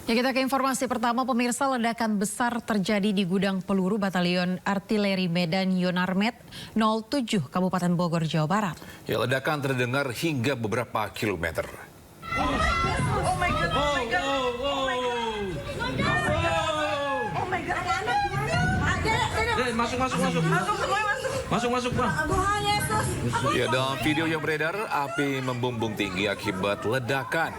Ya, kita ke informasi pertama, pemirsa. Ledakan besar terjadi di gudang peluru Batalion Artileri Medan Yonarmet 07 Kabupaten Bogor, Jawa Barat. Ya, ledakan terdengar hingga beberapa kilometer. Masuk, Pak. Ya, dalam video yang beredar, api membumbung tinggi akibat ledakan.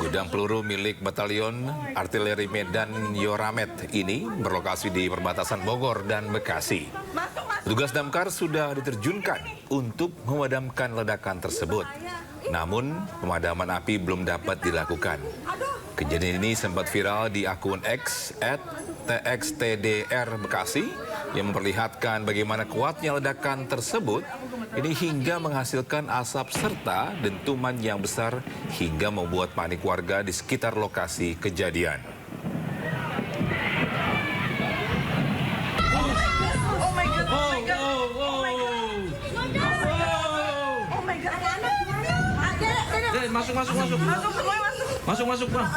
Gudang peluru milik Batalion Artileri Medan Yonarmet ini berlokasi di perbatasan Bogor dan Bekasi. Petugas damkar sudah diterjunkan untuk memadamkan ledakan tersebut. Namun, pemadaman api belum dapat dilakukan. Kejadian ini sempat viral di akun X @txtdr Bekasi yang memperlihatkan bagaimana kuatnya ledakan tersebut ini hingga menghasilkan asap serta dentuman yang besar hingga membuat panik warga di sekitar lokasi kejadian. Masuk, Pak.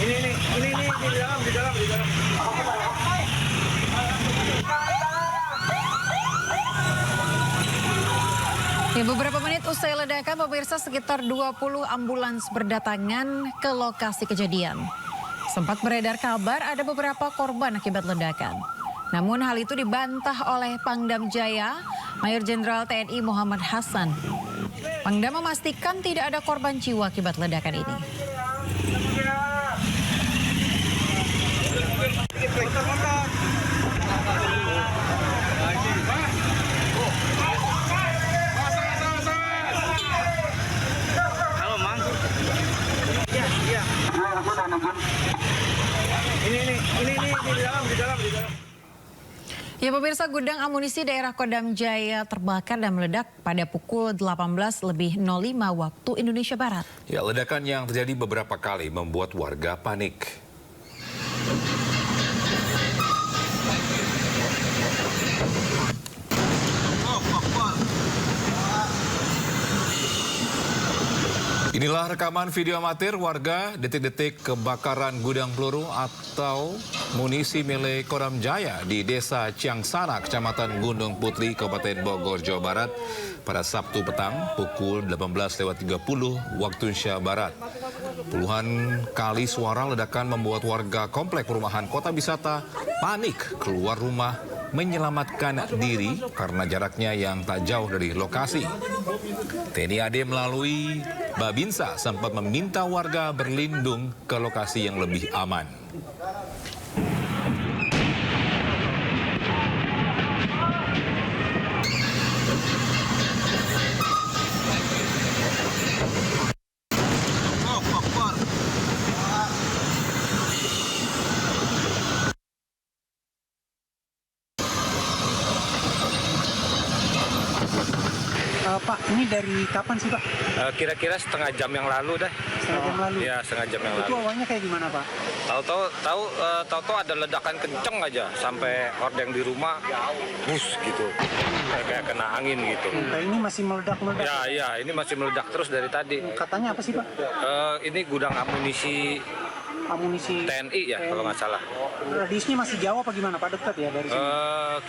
Ini di dalam. Ya, beberapa menit usai ledakan, pemirsa, sekitar 20 ambulans berdatangan ke lokasi kejadian. Sempat beredar kabar ada beberapa korban akibat ledakan. Namun hal itu dibantah oleh Pangdam Jaya, Mayor Jenderal TNI Muhammad Hasan. Pangdam memastikan tidak ada korban jiwa akibat ledakan ini. Halo, Mang. Iya. Ini di dalam. Ya, pemirsa, gudang amunisi daerah Kodam Jaya terbakar dan meledak pada pukul 18.05 waktu Indonesia Barat. Ya, ledakan yang terjadi beberapa kali membuat warga panik. Inilah rekaman video amatir warga detik-detik kebakaran gudang peluru atau munisi milik Kodam Jaya di Desa Ciangsana, Kecamatan Gunung Putri, Kabupaten Bogor, Jawa Barat pada Sabtu petang pukul 18.30 waktu Indonesia Barat. Puluhan kali suara ledakan membuat warga komplek perumahan Kota Wisata panik keluar rumah menyelamatkan diri karena jaraknya yang tak jauh dari lokasi. TNI AD melalui Babinsa sempat meminta warga berlindung ke lokasi yang lebih aman. Pak, ini dari kapan sih, Pak? Kira-kira setengah jam yang lalu dah. Setengah jam lalu? Iya, setengah jam yang Itu lalu. awalnya kayak gimana, Pak? Tahu-tahu ada ledakan kenceng aja sampai hordeng di rumah bus gitu. Kayak kena angin gitu. Nah, ini masih meledak-meledak. Ya, ini masih meledak terus dari tadi. Katanya apa sih, Pak? Ini gudang amunisi Amunisi TNI ya, kalau nggak salah. Radiusnya masih jauh apa gimana, Pak? Dekat ya dari sini?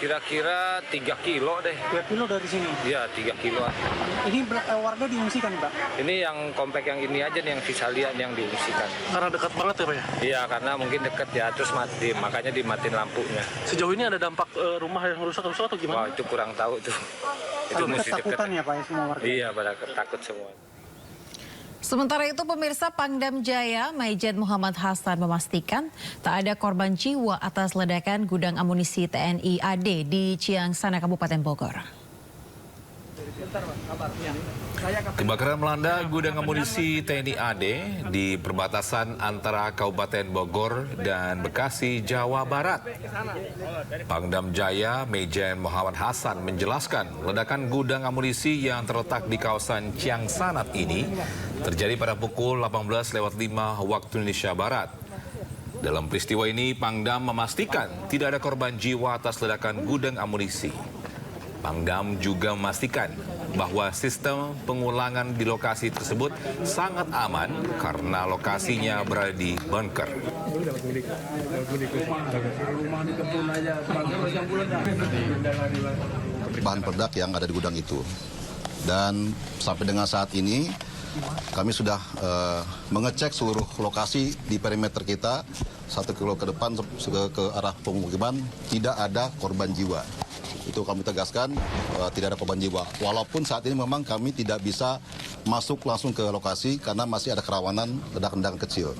Kira-kira 3 kilo deh. 3 kilo dari sini. Iya, 3 kiloan. Ini warga diungsikan, Pak? Ini yang komplek yang ini aja nih, yang Visalian yang diungsikan. Karena dekat banget ya, Pak ya? Iya, karena mungkin dekat ya, terus mati, makanya dimatiin lampunya. Sejauh ini ada dampak rumah yang rusak atau Wah, gimana? itu kurang tahu tuh. Itu mesti Ketakutan dekat. ya, Pak, ya, semua warga? Iya, pada takut semua. Sementara itu, pemirsa, Pangdam Jaya, Majen Muhammad Hasan memastikan tak ada korban jiwa atas ledakan gudang amunisi TNI AD di Ciangsana, Kabupaten Bogor. Kebakaran melanda gudang amunisi TNI AD di perbatasan antara Kabupaten Bogor dan Bekasi, Jawa Barat. Pangdam Jaya Majen Muhammad Hasan menjelaskan ledakan gudang amunisi yang terletak di kawasan Ciangsana ini terjadi pada pukul 18.05 waktu Indonesia Barat. Dalam peristiwa ini, Pangdam memastikan tidak ada korban jiwa atas ledakan gudang amunisi. Pangdam juga memastikan bahwa sistem pengulangan di lokasi tersebut sangat aman karena lokasinya berada di bunker. Bahan peledak yang ada di gudang itu. Dan sampai dengan saat ini kami sudah mengecek seluruh lokasi di perimeter kita 1 kilo ke depan ke arah pemukiman, tidak ada korban jiwa. Itu kami tegaskan, tidak ada korban jiwa. Walaupun saat ini memang kami tidak bisa masuk langsung ke lokasi karena masih ada kerawanan ledakan-ledakan kecil.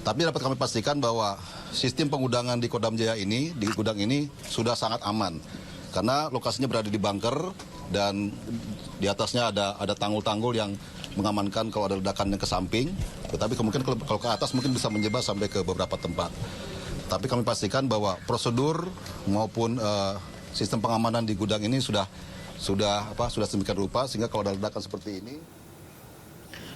Tapi dapat kami pastikan bahwa sistem pengudangan di Kodam Jaya ini, di gudang ini sudah sangat aman. Karena lokasinya berada di bunker dan di atasnya ada tanggul-tanggul yang mengamankan kalau ada ledakan yang ke samping. Tetapi kemungkinan kalau ke atas mungkin bisa menyebar sampai ke beberapa tempat. Tapi kami pastikan bahwa prosedur maupun sistem pengamanan di gudang ini sudah sedemikian rupa sehingga kalau ada ledakan seperti ini.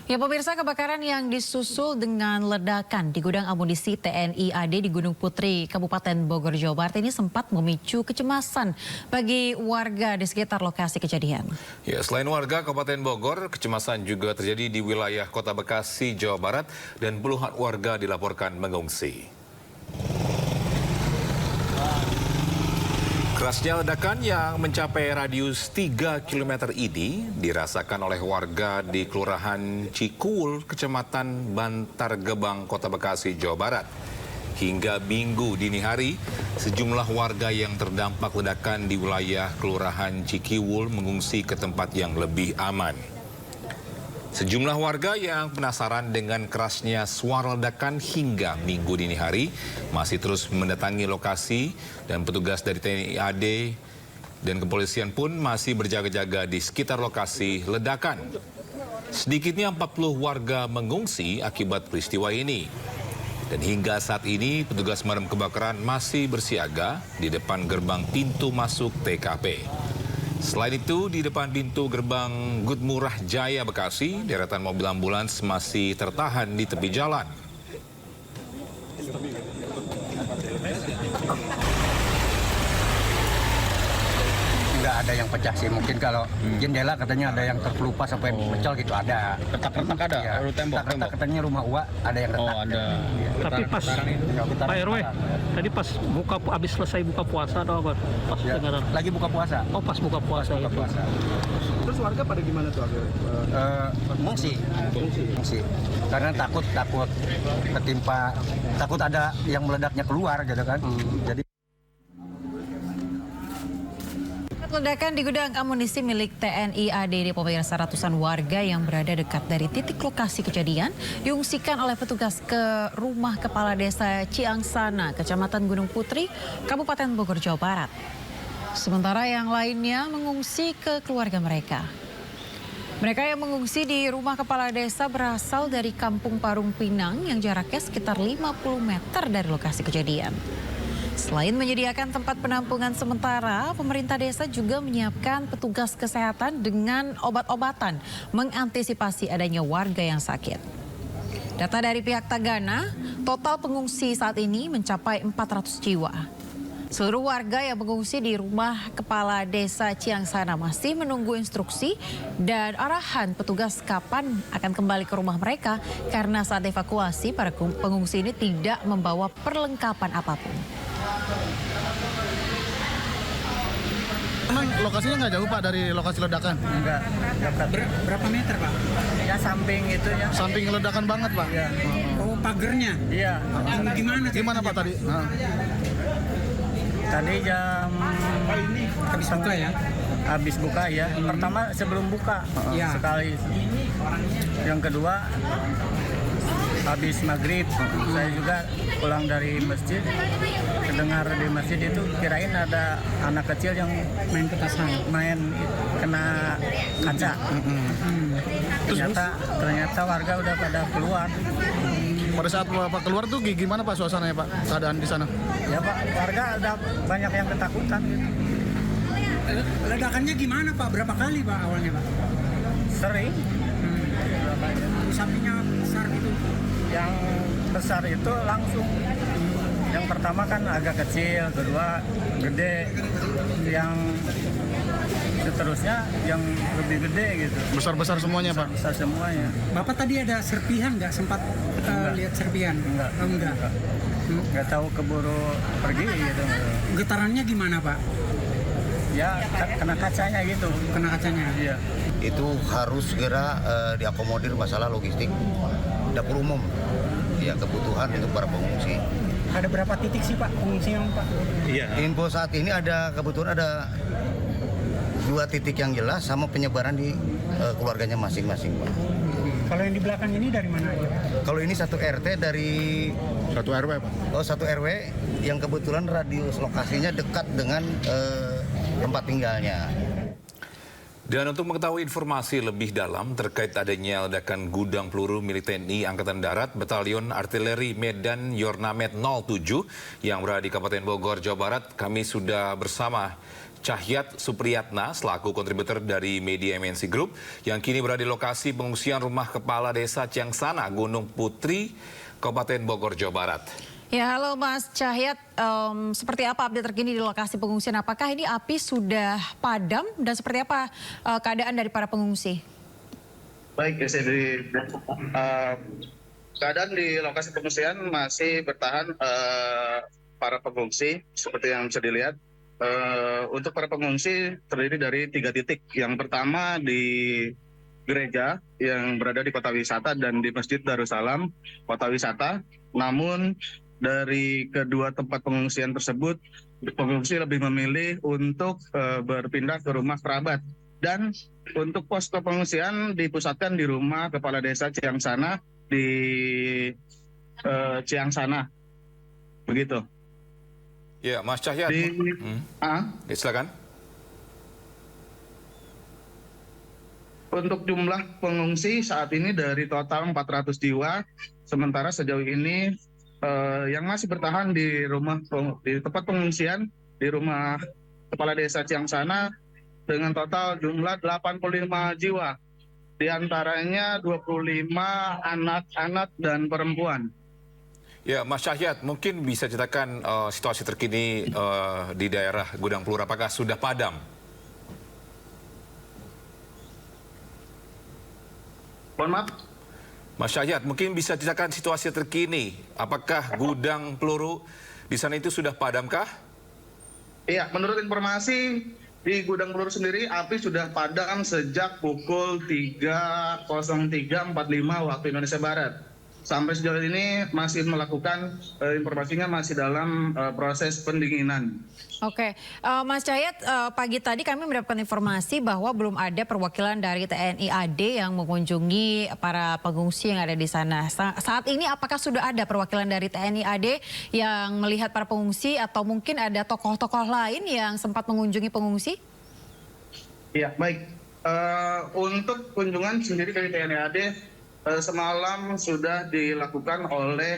Ya pemirsa, kebakaran yang disusul dengan ledakan di gudang amunisi TNI AD di Gunung Putri, Kabupaten Bogor, Jawa Barat ini sempat memicu kecemasan bagi warga di sekitar lokasi kejadian. Ya, selain warga Kabupaten Bogor, kecemasan juga terjadi di wilayah Kota Bekasi, Jawa Barat dan puluhan warga dilaporkan mengungsi. Kerasnya ledakan yang mencapai radius 3 km ini dirasakan oleh warga di Kelurahan Cikuwul, Kecamatan Bantar Gebang, Kota Bekasi, Jawa Barat. Hingga Minggu dini hari, sejumlah warga yang terdampak ledakan di wilayah Kelurahan Cikiwul mengungsi ke tempat yang lebih aman. Sejumlah warga yang penasaran dengan kerasnya suara ledakan hingga Minggu dini hari masih terus mendatangi lokasi dan petugas dari TNI AD dan kepolisian pun masih berjaga-jaga di sekitar lokasi ledakan. Sedikitnya 40 warga mengungsi akibat peristiwa ini. Dan hingga saat ini petugas pemadam kebakaran masih bersiaga di depan gerbang pintu masuk TKP. Selain itu, di depan pintu gerbang Gudmurah Jaya Bekasi, deretan mobil ambulans masih tertahan di tepi jalan. Nggak ada yang pecah sih, mungkin kalau jendela katanya ada yang terkelupas sampai pecel gitu, ada. Retak-retak ada? Ya, Tembok? katanya rumah Uwa ada yang retak. Oh, ada. Tapi pas Pak RW, tadi pas habis selesai buka puasa atau apa? Pas Ya, dengaran. lagi buka puasa. Oh, pas buka puasa. Buka itu. puasa. Terus warga pada gimana tuh Mengungsi. Karena takut ketimpa, takut ada yang meledaknya keluar gitu kan. Jadi Ledakan di gudang amunisi milik TNI AD di pemirsa, ratusan warga yang berada dekat dari titik lokasi kejadian diungsikan oleh petugas ke rumah Kepala Desa Ciangsana, Kecamatan Gunung Putri, Kabupaten Bogor, Jawa Barat. Sementara yang lainnya mengungsi ke keluarga mereka. Mereka yang mengungsi di rumah Kepala Desa berasal dari Kampung Parung Pinang yang jaraknya sekitar 50 meter dari lokasi kejadian. Selain menyediakan tempat penampungan sementara, pemerintah desa juga menyiapkan petugas kesehatan dengan obat-obatan mengantisipasi adanya warga yang sakit. Data dari pihak Tagana, total pengungsi saat ini mencapai 400 jiwa. Seluruh warga yang mengungsi di rumah Kepala Desa Ciangsana masih menunggu instruksi dan arahan petugas kapan akan kembali ke rumah mereka karena saat evakuasi para pengungsi ini tidak membawa perlengkapan apapun. Memang lokasinya nggak jauh Pak dari lokasi ledakan? enggak. Berapa meter Pak? Ya samping itu ya. Samping ledakan banget Pak? Iya. Oh pagernya? Iya. Gimana Pak tadi? Tadi jam Habis buka ya? habis buka ya. Pertama sebelum buka sekali. Yang kedua habis maghrib. Saya juga pulang dari masjid. Dengar di masjid itu kirain ada anak kecil yang main petasan, kena kaca. Ternyata warga udah pada keluar. Pada saat Bapak keluar tuh gimana Pak suasananya Pak? Keadaan di sana? Ya Pak, warga ada banyak yang ketakutan gitu. Ledakannya gimana Pak? Berapa kali Pak awalnya Pak? Sering. Sampingnya besar gitu? Yang besar itu langsung Yang pertama kan agak kecil, kedua gede, yang seterusnya yang lebih gede gitu. Besar-besar semuanya, Pak? Besar semuanya. Bapak tadi ada serpihan nggak, sempat lihat serpihan? Enggak. Oh, enggak. Nggak tahu keburu pergi gitu. Getarannya gimana Pak? Ya kena kacanya gitu. Kena kacanya? Iya. Itu harus segera diakomodir masalah logistik dapur umum. Ya, kebutuhan untuk para pengungsi. Ada berapa titik sih Pak pengungsian Pak? Iya. Info saat ini kebetulan ada 2 titik yang jelas sama penyebaran di keluarganya masing-masing, Pak. Kalau yang di belakang ini dari mana aja Pak? Kalau ini 1 RT dari 1 RW, Pak? Oh, 1 RW yang kebetulan radius lokasinya dekat dengan tempat tinggalnya. Dan untuk mengetahui informasi lebih dalam terkait adanya ledakan gudang peluru milik TNI Angkatan Darat Batalion Artileri Medan Yornamet 07 yang berada di Kabupaten Bogor, Jawa Barat, kami sudah bersama Cahyat Supriyatna selaku kontributor dari Media MNC Group yang kini berada di lokasi pengungsian rumah kepala desa Ciangsana, Gunung Putri, Kabupaten Bogor, Jawa Barat. Ya, halo Mas Cahyat, seperti apa update terkini di lokasi pengungsian? Apakah ini api sudah padam dan seperti apa keadaan dari para pengungsi? Baik, keadaan di lokasi pengungsian masih bertahan para pengungsi seperti yang bisa dilihat. Untuk para pengungsi terdiri dari 3 titik. Yang pertama di gereja yang berada di kota wisata dan di Masjid Darussalam kota wisata. Namun dari kedua tempat pengungsian tersebut, pengungsi lebih memilih untuk berpindah ke rumah kerabat. Dan untuk posko pengungsian dipusatkan di rumah kepala desa Ciangsana di Ciangsana. Begitu. Ya, Mas Cahyat. Silakan. Untuk jumlah pengungsi saat ini dari total 400 jiwa, sementara sejauh ini yang masih bertahan di tempat pengungsian di rumah kepala desa Ciangsana dengan total jumlah 85 jiwa. Di antaranya 25 anak-anak dan perempuan. Ya, Mas Cahyat, mungkin bisa ceritakan situasi terkini di daerah gudang peluru, apakah sudah padam? Mohon maaf. Mas Cahyat, mungkin bisa ceritakan situasi terkini. Apakah gudang peluru di sana itu sudah padamkah? Iya, menurut informasi di gudang peluru sendiri api sudah padam sejak pukul 3.03.45 waktu Indonesia Barat. Sampai sejauh ini masih melakukan informasinya masih dalam proses pendinginan. Oke, Mas Cahyat, pagi tadi kami mendapatkan informasi bahwa belum ada perwakilan dari TNI AD yang mengunjungi para pengungsi yang ada di sana. Saat ini apakah sudah ada perwakilan dari TNI AD yang melihat para pengungsi atau mungkin ada tokoh-tokoh lain yang sempat mengunjungi pengungsi? Iya, baik. Untuk kunjungan sendiri dari TNI AD, semalam sudah dilakukan oleh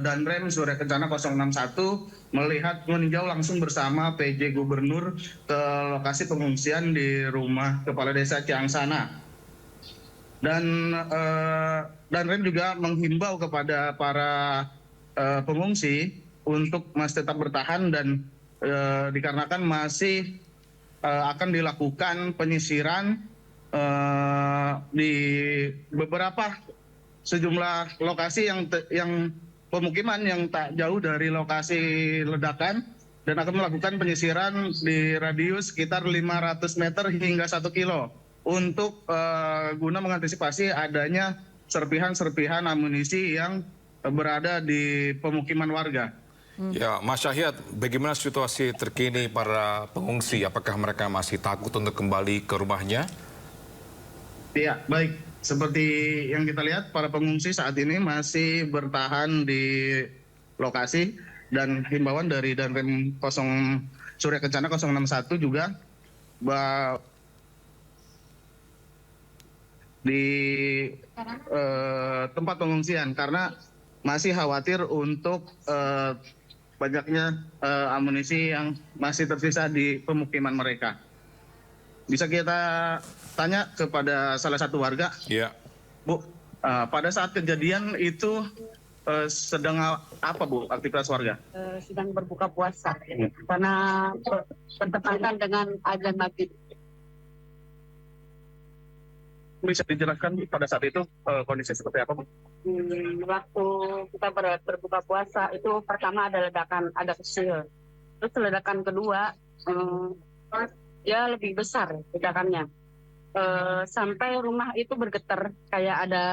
Danrem Surya Kencana 061 meninjau langsung bersama PJ Gubernur ke lokasi pengungsian di rumah kepala desa Ciangsana. Dan Danrem juga menghimbau kepada para pengungsi untuk masih tetap bertahan dan dikarenakan masih akan dilakukan penyisiran di beberapa sejumlah lokasi yang pemukiman yang tak jauh dari lokasi ledakan dan akan melakukan penyisiran di radius sekitar 500 meter hingga 1 kilo untuk guna mengantisipasi adanya serpihan-serpihan amunisi yang berada di pemukiman warga. Ya, Mas Cahyat, bagaimana situasi terkini para pengungsi? Apakah mereka masih takut untuk kembali ke rumahnya? Ya, baik. Seperti yang kita lihat, para pengungsi saat ini masih bertahan di lokasi dan himbauan dari Danrem Surya Kencana 061 juga di tempat pengungsian karena masih khawatir untuk banyaknya amunisi yang masih tersisa di pemukiman mereka. Bisa kita tanya kepada salah satu warga. Iya. Bu, pada saat kejadian itu sedang apa Bu aktivitas warga? Sedang berbuka puasa karena bertepatan dengan azan maghrib. Bisa dijelaskan pada saat itu kondisi seperti apa Bu? Waktu kita berbuka puasa itu pertama ada ledakan, ada kecil. Terus ledakan kedua ya lebih besar ledakannya. Sampai rumah itu bergetar kayak ada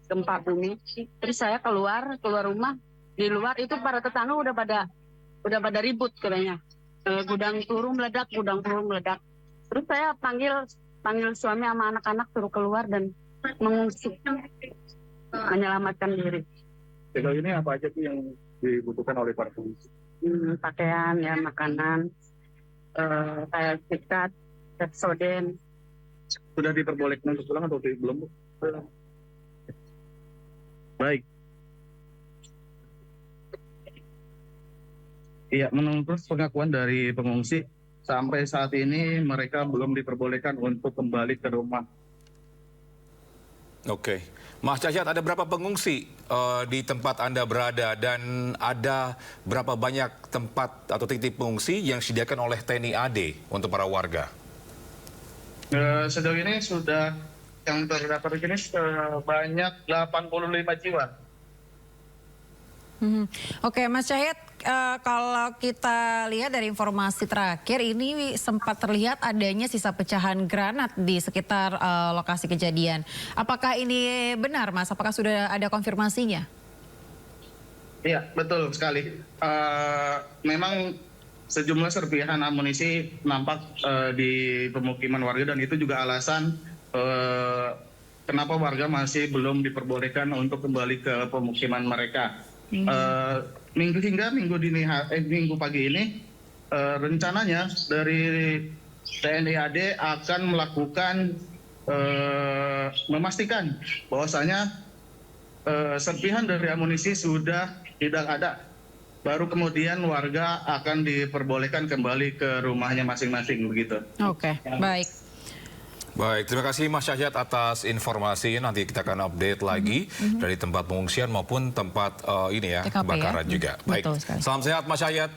gempa bumi. Terus saya keluar rumah, di luar itu para tetangga udah pada ribut katanya. Gudang peluru meledak. Terus saya panggil suami sama anak-anak suruh keluar dan mengungsi, menyelamatkan diri. Sejauh ini apa aja sih yang dibutuhkan oleh para pengungsi? Pakaian, ya makanan, kayak sikat, Pepsodent. Sudah diperbolehkan untuk pulang atau belum? Baik. Iya, menurut pengakuan dari pengungsi, sampai saat ini mereka belum diperbolehkan untuk kembali ke rumah. Oke. Mas Cahyat, ada berapa pengungsi di tempat Anda berada dan ada berapa banyak tempat atau titik pengungsi yang disediakan oleh TNI AD untuk para warga? Sejauh ini sudah yang terdaftar di sini sebanyak 85 jiwa. Oke, Mas Cahyat, kalau kita lihat dari informasi terakhir ini sempat terlihat adanya sisa pecahan granat di sekitar lokasi kejadian. Apakah ini benar, Mas? Apakah sudah ada konfirmasinya? Iya, betul sekali. Memang sejumlah serpihan amunisi nampak di pemukiman warga dan itu juga alasan kenapa warga masih belum diperbolehkan untuk kembali ke pemukiman mereka. Minggu pagi ini rencananya dari TNI AD akan melakukan memastikan bahwasanya serpihan dari amunisi sudah tidak ada. Baru kemudian warga akan diperbolehkan kembali ke rumahnya masing-masing begitu. Oke, baik. Baik, terima kasih Mas Cahyat atas informasinya. Nanti kita akan update lagi dari tempat pengungsian maupun tempat TKP, kebakaran juga. Baik, salam sehat Mas Cahyat.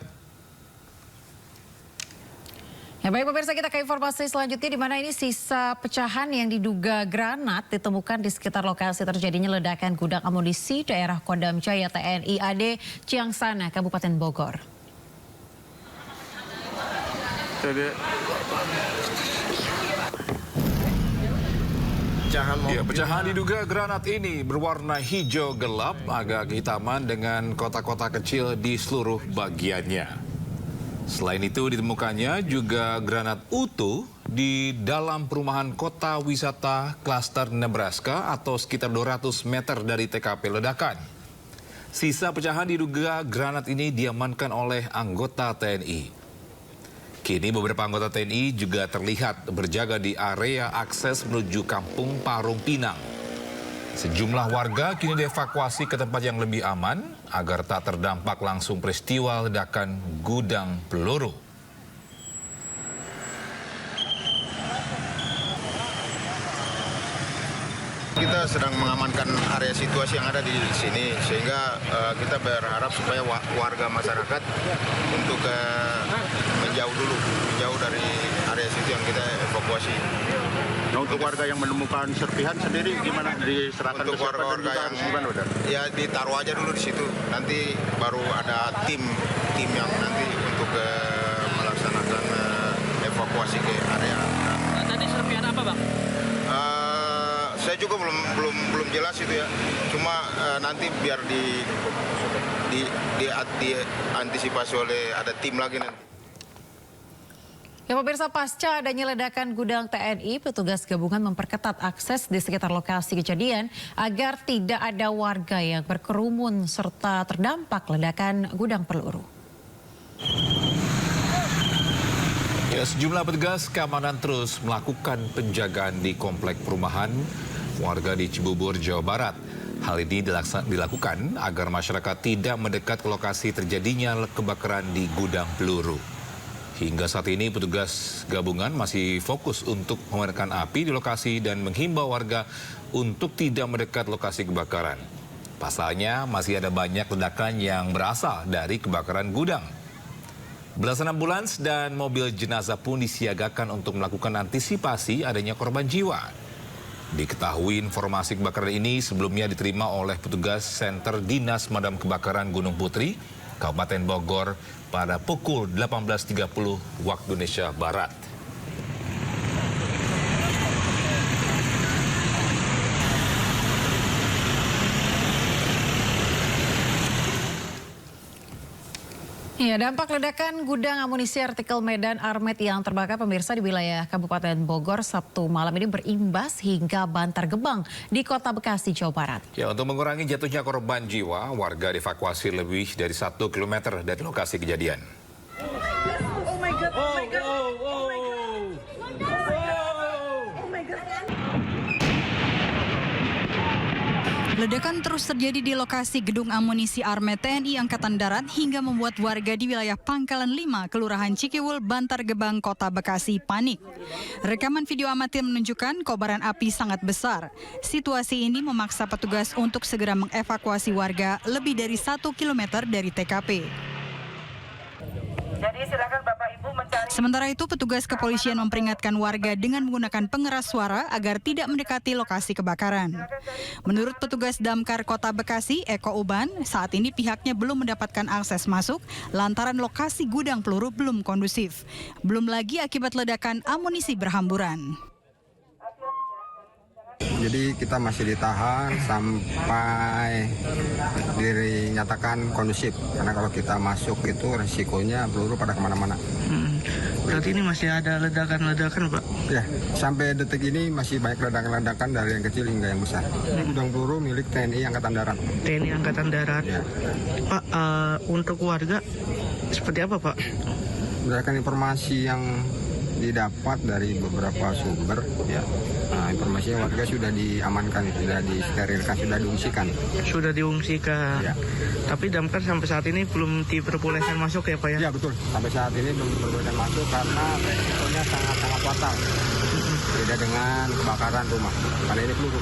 Ya baik pemirsa, kita ke informasi selanjutnya di mana ini sisa pecahan yang diduga granat ditemukan di sekitar lokasi terjadinya ledakan gudang amunisi daerah Kodam Jaya TNI AD Ciangsana, Kabupaten Bogor. Pecahan diduga granat ini berwarna hijau gelap, agak kehitaman dengan kotak-kotak kecil di seluruh bagiannya. Selain itu ditemukannya juga granat utuh di dalam perumahan kota wisata klaster Nebraska atau sekitar 200 meter dari TKP ledakan. Sisa pecahan diduga granat ini diamankan oleh anggota TNI. Kini beberapa anggota TNI juga terlihat berjaga di area akses menuju Kampung Parung Pinang. Sejumlah warga kini dievakuasi ke tempat yang lebih aman agar tak terdampak langsung peristiwa ledakan gudang peluru. Kita sedang mengamankan area situasi yang ada di sini sehingga kita berharap supaya warga masyarakat untuk menjauh dari area situ yang kita evakuasi. Nah, untuk warga yang menemukan serpihan sendiri gimana, diserahkan untuk warga-warga yang gimana udah? Ya ditaruh aja dulu di situ. Nanti baru ada tim yang nanti untuk melaksanakan evakuasi ke area. Tadi serpihan apa, Bang? Saya juga belum jelas itu ya. Cuma nanti biar diantisipasi oleh ada tim lagi nanti. Ya pemirsa, pasca adanya ledakan gudang TNI, petugas gabungan memperketat akses di sekitar lokasi kejadian agar tidak ada warga yang berkerumun serta terdampak ledakan gudang peluru. Ya, sejumlah petugas keamanan terus melakukan penjagaan di komplek perumahan warga di Cibubur, Jawa Barat. Hal ini dilakukan agar masyarakat tidak mendekat ke lokasi terjadinya kebakaran di gudang peluru. Hingga saat ini petugas gabungan masih fokus untuk memadamkan api di lokasi dan menghimbau warga untuk tidak mendekat lokasi kebakaran. Pasalnya masih ada banyak ledakan yang berasal dari kebakaran gudang. Belasan ambulans dan mobil jenazah pun disiagakan untuk melakukan antisipasi adanya korban jiwa. Diketahui informasi kebakaran ini sebelumnya diterima oleh petugas Senter Dinas Madam Kebakaran Gunung Putri, Kabupaten Bogor pada pukul 18.30 waktu Indonesia Barat. Ya, dampak ledakan gudang amunisi artikel Medan Armet yang terbakar pemirsa di wilayah Kabupaten Bogor Sabtu malam ini berimbas hingga Bantar Gebang di Kota Bekasi, Jawa Barat. Ya, untuk mengurangi jatuhnya korban jiwa, warga dievakuasi lebih dari 1 km dari lokasi kejadian. Oh my God, oh my God, oh my God, oh my God. Ledakan terus terjadi di lokasi gedung amunisi Armet TNI Angkatan Darat hingga membuat warga di wilayah Pangkalan 5, Kelurahan Cikiwul, Bantar Gebang, Kota Bekasi panik. Rekaman video amatir menunjukkan kobaran api sangat besar. Situasi ini memaksa petugas untuk segera mengevakuasi warga lebih dari 1 km dari TKP. Jadi silakan Bapak Ibu mencari. Sementara itu, petugas kepolisian memperingatkan warga dengan menggunakan pengeras suara agar tidak mendekati lokasi kebakaran. Menurut petugas Damkar Kota Bekasi, Eko Uban, saat ini pihaknya belum mendapatkan akses masuk lantaran lokasi gudang peluru belum kondusif. Belum lagi akibat ledakan amunisi berhamburan. Jadi kita masih ditahan sampai dinyatakan kondusif. Karena kalau kita masuk itu resikonya peluru pada kemana-mana. Berarti ini masih ada ledakan-ledakan, Pak? Ya, sampai detik ini masih banyak ledakan-ledakan dari yang kecil hingga yang besar. Ini gudang peluru milik TNI Angkatan Darat. TNI Angkatan Darat. Ya. Pak, untuk warga seperti apa, Pak? Berdasarkan informasi yang didapat dari beberapa sumber, ya. Nah, informasinya warga sudah diamankan, sudah disterilkan, sudah diungsikan. Sudah diungsikan. Ya. Tapi damkar sampai saat ini belum diperbolehkan masuk ya, Pak ya? Ya betul. Sampai saat ini belum diperbolehkan masuk karena resikonya sangat-sangat fatal. Beda dengan kebakaran rumah. Karena ini peluru.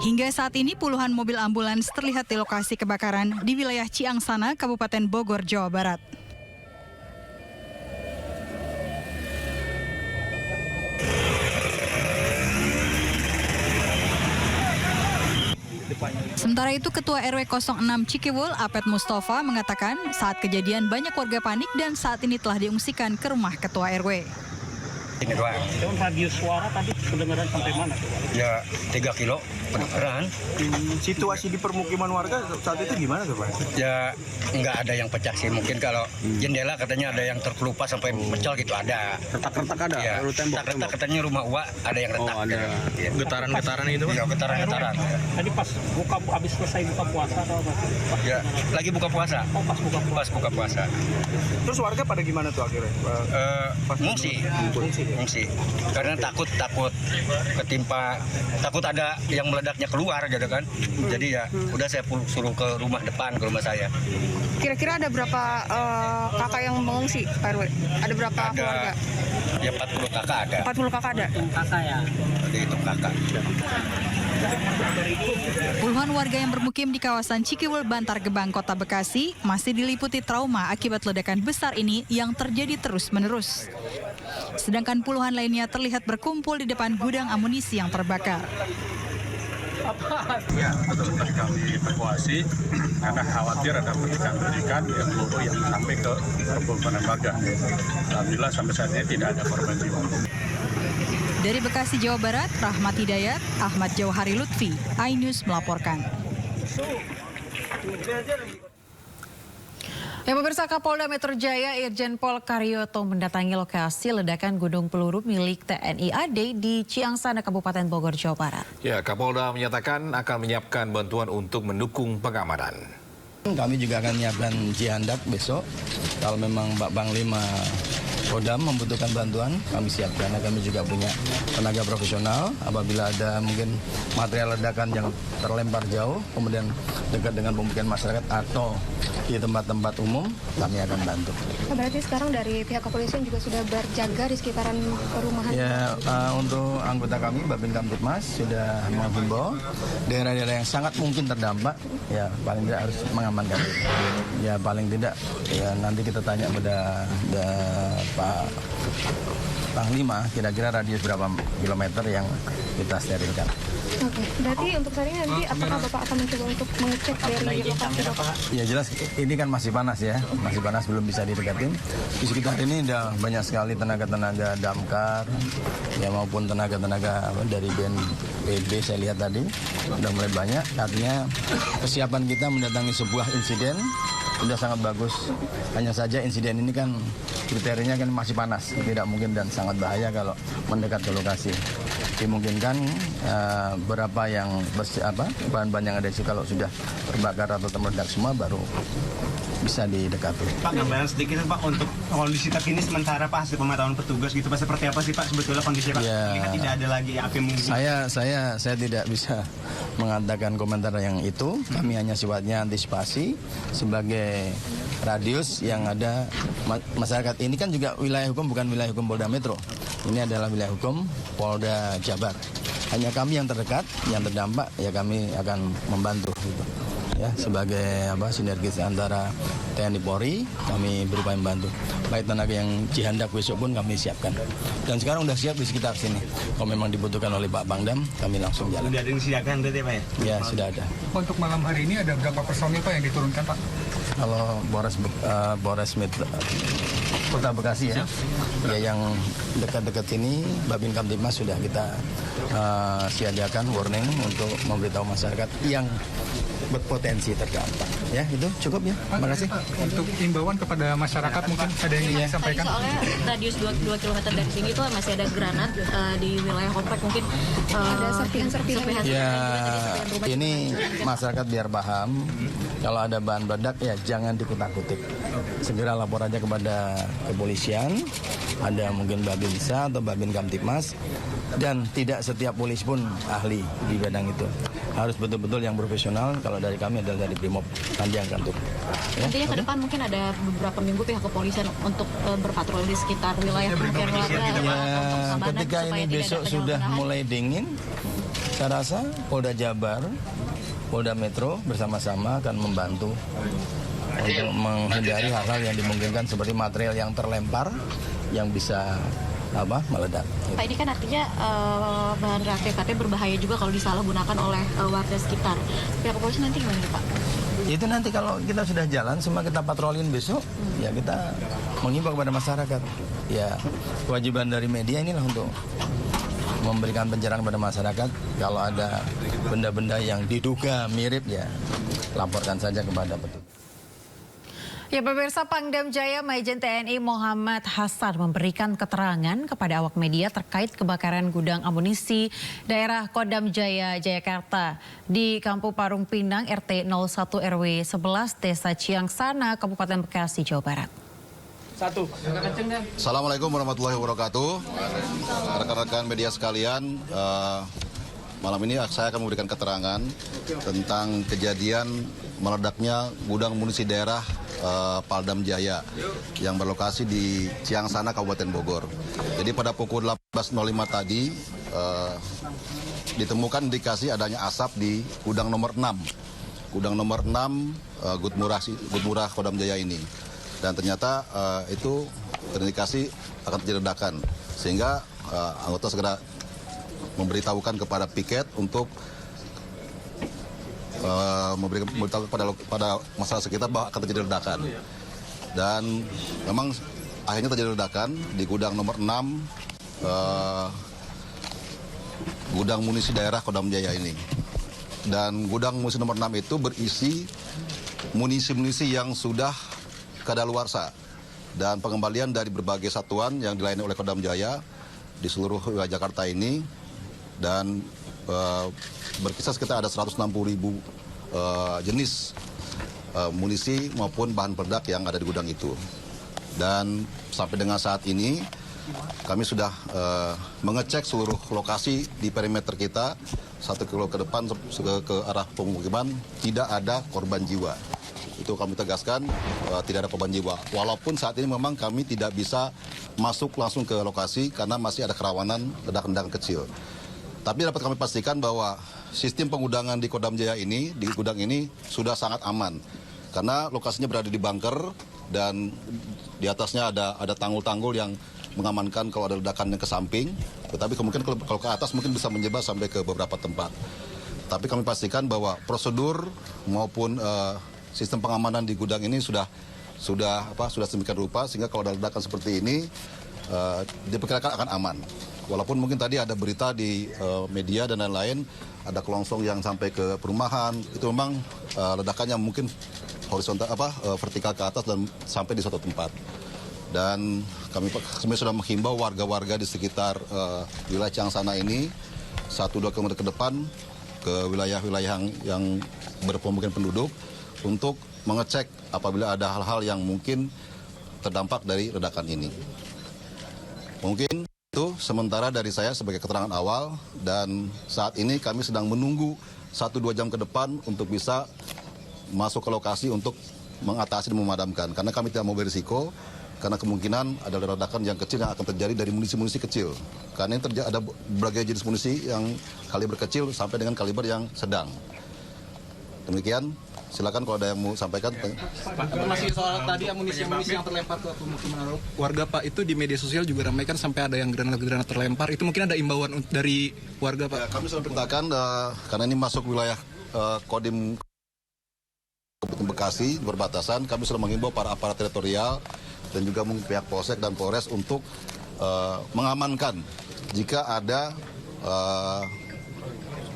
Hingga saat ini puluhan mobil ambulans terlihat di lokasi kebakaran di wilayah Ciangsana, Kabupaten Bogor, Jawa Barat. Sementara itu, Ketua RW 06 Cikiwul, Apet Mustafa, mengatakan saat kejadian banyak warga panik dan saat ini telah diungsikan ke rumah Ketua RW. Ini doang. Radius suara tadi kedengaran sampai mana? Ya 3 kilo kedengaran. Situasi di permukiman warga saat itu gimana tuh, Pak? Ya nggak ada yang pecah sih. Mungkin kalau jendela katanya ada yang terkelupas sampai pecah gitu ada. Retak-retak ada? Ya, retak-retak katanya rumah Uwa ada yang retak. Oh, ada. Ya. Getaran-getaran itu, Pak? Ya, getaran-getaran. Tadi pas habis selesai buka puasa atau apa? Ya, lagi buka puasa. Oh, pas buka puasa. Terus warga pada gimana tuh akhirnya? Ngungsi. Karena takut ketimpa, takut ada yang meledaknya keluar gitu kan. Jadi ya udah saya suruh ke rumah depan, ke rumah saya. Kira-kira ada berapa kakak yang mengungsi, Pak RW? Ada berapa keluarga? Ya 40 kakak ada. 40 kakak ada? Kakak ya? Ada itu kakak. Puluhan warga yang bermukim di kawasan Cikiwul, Bantar Gebang, Kota Bekasi masih diliputi trauma akibat ledakan besar ini yang terjadi terus-menerus. Sedangkan puluhan lainnya terlihat berkumpul di depan gudang amunisi yang terbakar. Ya, betul-betul kami evakuasi karena khawatir ada petikan-petikan yang peluru yang sampai ke permukiman warga. Alhamdulillah sampai saat ini tidak ada korban jiwa. Dari Bekasi, Jawa Barat, Rahmat Hidayat, Ahmad Jauhari Lutfi, iNews melaporkan. Ya, pemirsa, Kapolda Metro Jaya Irjen Pol Karyoto mendatangi lokasi ledakan gudang peluru milik TNI AD di Ciangsana, Kabupaten Bogor, Jawa Barat. Ya, Kapolda menyatakan akan menyiapkan bantuan untuk mendukung pengamanan. Kami juga akan menyiapkan jihandak besok. Kalau memang Pak Panglima Kodam membutuhkan bantuan, kami siap. Karena kami juga punya tenaga profesional. Apabila ada mungkin material ledakan yang terlempar jauh, kemudian dekat dengan pemukiman masyarakat atau di tempat-tempat umum kami akan bantu. Berarti sekarang dari pihak kepolisian juga sudah berjaga di sekitaran perumahan? Ya, untuk anggota kami, Babin Kamtipmas sudah menghimbau daerah-daerah yang sangat mungkin terdampak, ya paling tidak harus mengamankan diri. Ya paling tidak, ya nanti kita tanya pada Pak Panglima, kira-kira radius berapa kilometer yang kita sterilkan. Oke, berarti untuk saat ini nanti apakah Bapak akan mencoba untuk mengecek dari lokasi Bapak? Ya jelas, ini kan masih panas ya, masih panas belum bisa didekatin. Di sekitar ini udah banyak sekali tenaga-tenaga damkar, ya maupun tenaga-tenaga dari BNPB saya lihat tadi, udah mulai banyak. Artinya kesiapan kita mendatangi sebuah insiden sudah sangat bagus. Hanya saja insiden ini kan kriterianya kan masih panas, tidak mungkin dan sangat bahaya kalau mendekat ke lokasi. Dimungkinkan berapa yang bahan-bahan yang ada di situ kalau sudah terbakar atau meledak semua baru bisa didekati. Pak, gambaran sedikit Pak untuk kondisi terkini sementara Pak hasil pemantauan petugas gitu Pak, seperti apa sih Pak sebetulnya kondisi Pak? Ya, ini kan tidak ada lagi api mungkin. Saya tidak bisa mengatakan komentar yang itu. Kami hanya sifatnya antisipasi sebagai radius yang ada masyarakat. Ini kan juga wilayah hukum, bukan wilayah hukum Polda Metro. Ini adalah wilayah hukum Polda Jabar. Hanya kami yang terdekat, yang terdampak, ya kami akan membantu gitu. Ya, sebagai sinergis antara TNI Polri, kami berupaya membantu. Baik tenaga yang jihandak besok pun kami siapkan. Dan sekarang sudah siap di sekitar sini. Kalau memang dibutuhkan oleh Pak Pangdam, kami langsung jalan. Sudah ada yang disiapkan berarti Pak ya? Ya, sudah ada. Untuk malam hari ini ada berapa personil Pak yang diturunkan Pak? Kalau Polres Metro Kota Bekasi ya, ya yang dekat-dekat sini Babin Kamtipmas sudah kita siagakan warning untuk memberitahu masyarakat yang berpotensi terdampak. Ya, itu cukup ya. Terima kasih. Untuk imbauan kepada masyarakat mungkin ada yang ingin disampaikan? Soalnya radius 2 km dari sini itu masih ada granat di wilayah komplek, mungkin ada serpihan-serpihan. Ya, ini masyarakat biar paham. Kalau ada bahan peledak ya jangan dikutak-kutik. Segera lapor aja kepada kepolisian. Ada mungkin Babinsa atau Babin Kamtipmas. Dan tidak setiap polisi pun ahli di bidang itu. Harus betul-betul yang profesional. Kalau dari kami adalah dari Brimob, nanti yang kantor. Ya, nantinya ke depan mungkin ada beberapa minggu pihak kepolisian untuk berpatroli di sekitar wilayah pemukiman warga. Ya, ketika ini besok sudah mulai dingin, saya rasa Polda Jabar, Polda Metro bersama-sama akan membantu untuk menghindari hal-hal yang dimungkinkan seperti material yang terlempar yang bisa meledak. Pak, ini kan artinya bahan reaktif katanya berbahaya juga kalau disalahgunakan oleh warga sekitar. Pihak kepolisian nanti gimana Pak? Itu nanti kalau kita sudah jalan, semua kita patrolin besok, ya kita mengimbau kepada masyarakat. Ya, kewajiban dari media inilah untuk memberikan pencerahan kepada masyarakat. Kalau ada benda-benda yang diduga mirip, ya laporkan saja kepada petugas. Ya, pemirsa, Pangdam Jaya Majen TNI Muhammad Hasan memberikan keterangan kepada awak media terkait kebakaran gudang amunisi daerah Kodam Jaya, Jayakarta di Kampung Parung Pinang RT 01 RW 11 Desa Ciangsana, Kabupaten Bekasi, Jawa Barat. Assalamualaikum warahmatullahi wabarakatuh. Rekan-rekan media sekalian, malam ini saya akan memberikan keterangan tentang kejadian meledaknya gudang amunisi daerah Paldam Jaya yang berlokasi di Ciangsana, Kabupaten Bogor. Jadi pada pukul 18.05 tadi ditemukan indikasi adanya asap di gudang nomor 6. Gudang nomor 6 Gudmurah Kodam Jaya ini. Dan ternyata itu terindikasi akan terjadi ledakan. Sehingga anggota segera memberitahukan kepada piket untuk memberitahu kepada masyarakat sekitar bahwa akan terjadi ledakan. Dan memang akhirnya terjadi ledakan di gudang nomor 6 gudang munisi daerah Kodam Jaya ini. Dan gudang munisi nomor 6 itu berisi munisi-munisi yang sudah kadaluarsa dan pengembalian dari berbagai satuan yang dilayani oleh Kodam Jaya di seluruh wilayah Jakarta ini. Dan berkisar sekitar ada 160.000 jenis munisi maupun bahan peledak yang ada di gudang itu. Dan sampai dengan saat ini kami sudah mengecek seluruh lokasi di perimeter kita 1 kilo ke depan ke arah pemukiman, tidak ada korban jiwa. itu kami tegaskan tidak ada korban jiwa. Walaupun saat ini memang kami tidak bisa masuk langsung ke lokasi karena masih ada kerawanan ledakan-ledakan kecil. Tapi dapat kami pastikan bahwa sistem pengudangan di Kodam Jaya ini, di gudang ini sudah sangat aman. Karena lokasinya berada di bunker dan di atasnya ada tanggul-tanggul yang mengamankan kalau ada ledakan yang ke samping. Tetapi kemungkinan kalau ke atas mungkin bisa menyebar sampai ke beberapa tempat. Tapi kami pastikan bahwa prosedur maupun sistem pengamanan di gudang ini sudah sedemikian rupa sehingga kalau ada ledakan seperti ini diperkirakan akan aman. Walaupun mungkin tadi ada berita di media dan lain-lain ada kelongsong yang sampai ke perumahan, itu memang ledakannya mungkin horizontal vertikal ke atas dan sampai di suatu tempat. Dan kami sudah menghimbau warga-warga di sekitar wilayah Ciangsana ini 1-2 km ke depan ke wilayah-wilayah yang berpemukiman penduduk untuk mengecek apabila ada hal-hal yang mungkin terdampak dari ledakan ini. Mungkin itu sementara dari saya sebagai keterangan awal, dan saat ini kami sedang menunggu 1-2 jam ke depan untuk bisa masuk ke lokasi untuk mengatasi dan memadamkan. Karena kami tidak mau berisiko, karena kemungkinan ada ledakan yang kecil yang akan terjadi dari munisi-munisi kecil. Karena ada berbagai jenis munisi yang kaliber kecil sampai dengan kaliber yang sedang. Demikian, silakan kalau ada yang mau sampaikan. Masih soal tadi amunisi-amunisi yang terlempar ke pemukiman warga, Pak, itu di media sosial juga ramai kan sampai ada yang granat-granat terlempar. Itu mungkin ada imbauan dari warga, Pak? Ya, kami sudah perintahkan, karena ini masuk wilayah Kodim Bekasi, berbatasan, kami sudah mengimbau para aparat teritorial dan juga pihak Polsek dan Polres untuk mengamankan jika ada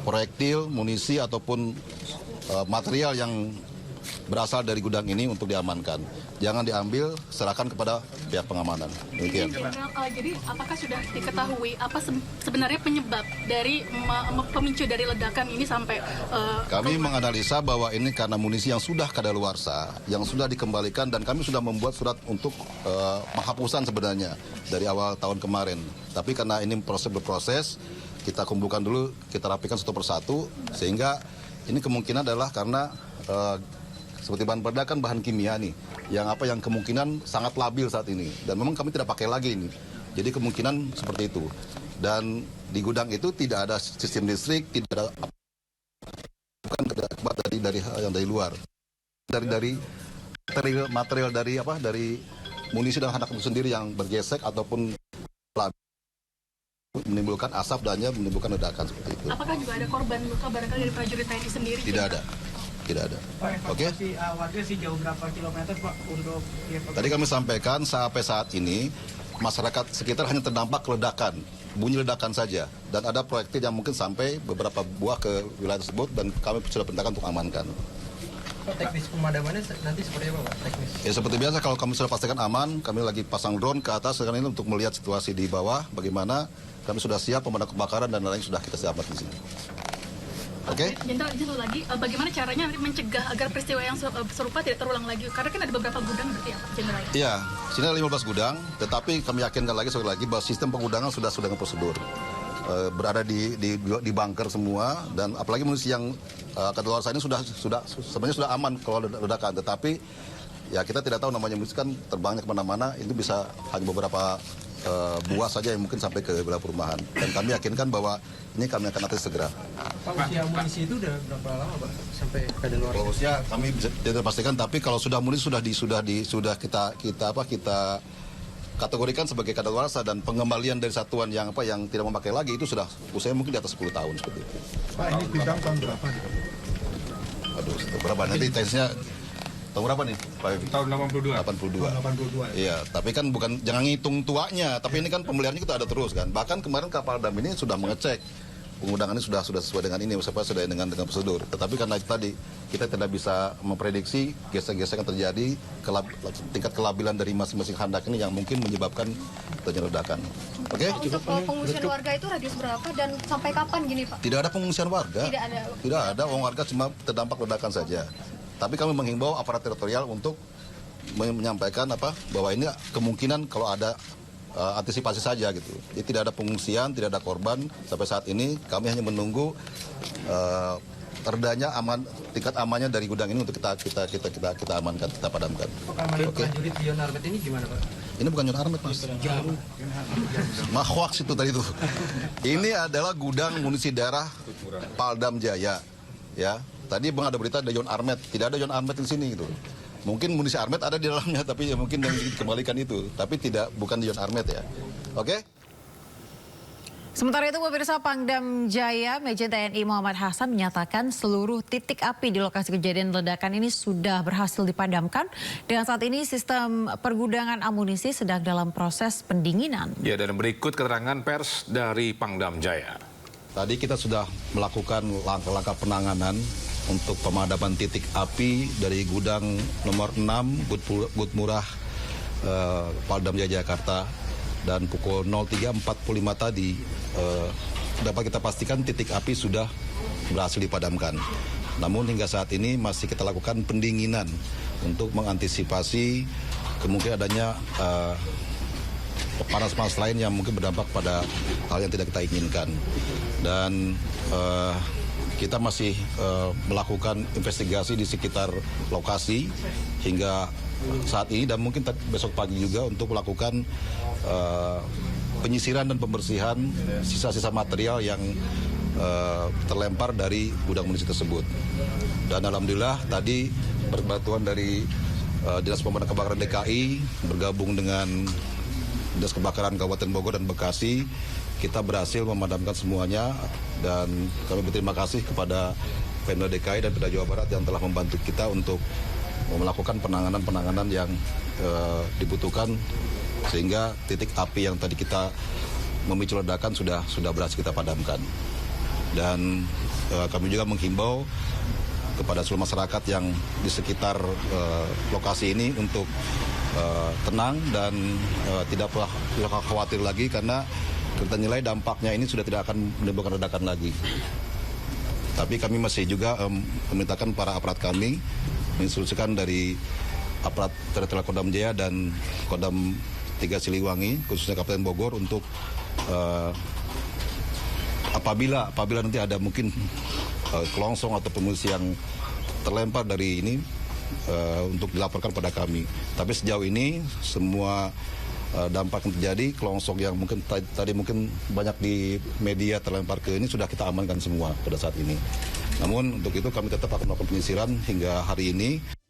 proyektil, munisi ataupun material yang berasal dari gudang ini untuk diamankan. Jangan diambil, serahkan kepada pihak pengamanan. Demikian. Jadi apakah sudah diketahui apa sebenarnya penyebab dari pemicu dari ledakan ini sampai kami menganalisa bahwa ini karena munisi yang sudah kadaluarsa, yang sudah dikembalikan, dan kami sudah membuat surat untuk penghapusan sebenarnya dari awal tahun kemarin. Tapi karena ini berproses, kita kumpulkan dulu, kita rapikan satu persatu, sehingga ini kemungkinan adalah karena seperti bahan peledak kan bahan kimia nih, yang kemungkinan sangat labil saat ini, dan memang kami tidak pakai lagi ini. Jadi kemungkinan seperti itu. Dan di gudang itu tidak ada sistem listrik, tidak ada bukan akibat dari yang dari luar. Dari material dari munisi dan anak itu sendiri yang bergesek ataupun menimbulkan asap dan menimbulkan ledakan seperti itu. Apakah juga ada korban luka barangkali dari prajurit TNI sendiri? Tidak ada. Oke. Warga sih jauh berapa kilometer, Pak, untuk Tadi kami sampaikan sampai saat ini masyarakat sekitar hanya terdampak ledakan, bunyi ledakan saja, dan ada proyektil yang mungkin sampai beberapa buah ke wilayah tersebut, dan kami sudah perintahkan untuk amankan. Teknis pemadamannya nanti seperti apa, Pak? Teknis? Ya seperti biasa, kalau kami sudah pastikan aman, kami lagi pasang drone ke atas sekarang ini untuk melihat situasi di bawah bagaimana. Kami sudah siap pemadam kebakaran dan lain sudah kita siapkan di sini. Oke? Jenderal, satu lagi, bagaimana caranya mencegah agar peristiwa yang serupa tidak terulang lagi? Karena kan ada beberapa gudang berarti ya, Jenderal? Iya, sini ada 15 gudang, tetapi kami yakinkan sekali lagi bahwa sistem pengudangan sudah dengan prosedur. Berada di bunker semua, dan apalagi munisi yang kadaluarsa ini sebenarnya sudah aman kalau ledakan, tetapi ya kita tidak tahu namanya munisi kan terbangnya kemana-mana, itu bisa hanya beberapa buah saja yang mungkin sampai ke wilayah perumahan, dan kami yakinkan bahwa ini kami akan atasi segera. Pak, usia amunisi itu udah berapa lama, Pak, sampai kadaluarsa? Kalau usia kami tidak pastikan, tapi kalau sudah amunisi sudah kita kategorikan sebagai kadaluarsa, dan pengembalian dari satuan yang tidak memakai lagi itu sudah usianya mungkin di atas 10 tahun seperti itu. Pak, ini gudang tahun berapa? Aduh, berapa nanti tesnya? Tahun berapa nih, Pak Evi? Tahun 82. 82. Iya, tapi kan jangan ngitung tuanya, tapi ini kan pemeliharannya kita ada terus kan. Bahkan kemarin kapal dam ini sudah mengecek pengundangannya sudah sesuai dengan ini, sesuai dengan prosedur. Tetapi karena tadi kita tidak bisa memprediksi gesek-gesek yang terjadi, tingkat kelabilan dari masing-masing handak ini yang mungkin menyebabkan terjadi ledakan. Oke? Untuk pengungsian warga itu radius berapa dan sampai kapan gini, Pak? Tidak ada pengungsian warga. Tidak ada, warga cuma terdampak ledakan saja. Tapi kami menghimbau aparat teritorial untuk menyampaikan bahwa ini kemungkinan kalau ada antisipasi saja gitu. Jadi tidak ada pengungsian, tidak ada korban sampai saat ini. Kami hanya menunggu redanya tingkat amannya dari gudang ini untuk kita amankan, kita padamkan. Oke. Yon Armet ini gimana, Pak? Ini bukan Yon Armet, Mas. Mahwaks itu tadi tuh. Ini adalah gudang munisi daerah Paldam Jaya. Ya. Tadi Bang ada berita ada Yon Armet. Tidak ada Yon Armet di sini gitu. Mungkin munisi Armet ada di dalamnya, tapi ya mungkin yang dikembalikan itu. Tapi bukan Yon Armet ya. Oke? Sementara itu pemirsa, Pangdam Jaya Majen TNI Muhammad Hasan menyatakan seluruh titik api di lokasi kejadian ledakan ini sudah berhasil dipadamkan. Dan saat ini sistem pergudangan amunisi sedang dalam proses pendinginan. Ya, dan berikut keterangan pers dari Pangdam Jaya. Tadi kita sudah melakukan langkah-langkah penanganan untuk pemadaman titik api dari gudang nomor 6 Bud Murah Paldam Jaya Jakarta. Dan pukul 03.45 tadi dapat kita pastikan titik api sudah berhasil dipadamkan. Namun hingga saat ini masih kita lakukan pendinginan untuk mengantisipasi kemungkinan adanya panas-panas lain yang mungkin berdampak pada hal yang tidak kita inginkan. Dan kita masih melakukan investigasi di sekitar lokasi hingga saat ini dan mungkin besok pagi juga untuk melakukan penyisiran dan pembersihan sisa-sisa material yang terlempar dari gudang munisi tersebut. Dan alhamdulillah tadi berbantuan dari Dinas Pemadam Kebakaran DKI bergabung dengan Dinas Kebakaran Kabupaten Bogor dan Bekasi, kita berhasil memadamkan semuanya dan kami berterima kasih kepada Pemda DKI dan Pemda Jawa Barat yang telah membantu kita untuk melakukan penanganan yang dibutuhkan sehingga titik api yang tadi kita memicu ledakan sudah berhasil kita padamkan. Dan kami juga menghimbau kepada seluruh masyarakat yang di sekitar lokasi ini untuk tenang dan tidak khawatir lagi karena kita nilai dampaknya ini sudah tidak akan menimbulkan ledakan lagi. Tapi kami masih juga memintakan para aparat kami menginstruksikan dari aparat teritorial Kodam Jaya dan Kodam 3 Siliwangi, khususnya Kabupaten Bogor untuk apabila nanti ada mungkin kelongsong atau pengungsi yang terlempar dari ini untuk dilaporkan pada kami. Tapi sejauh ini semua dampak yang terjadi, kelongsong yang mungkin tadi mungkin banyak di media terlempar ke ini sudah kita amankan semua pada saat ini. Namun untuk itu kami tetap akan melakukan penyisiran hingga hari ini.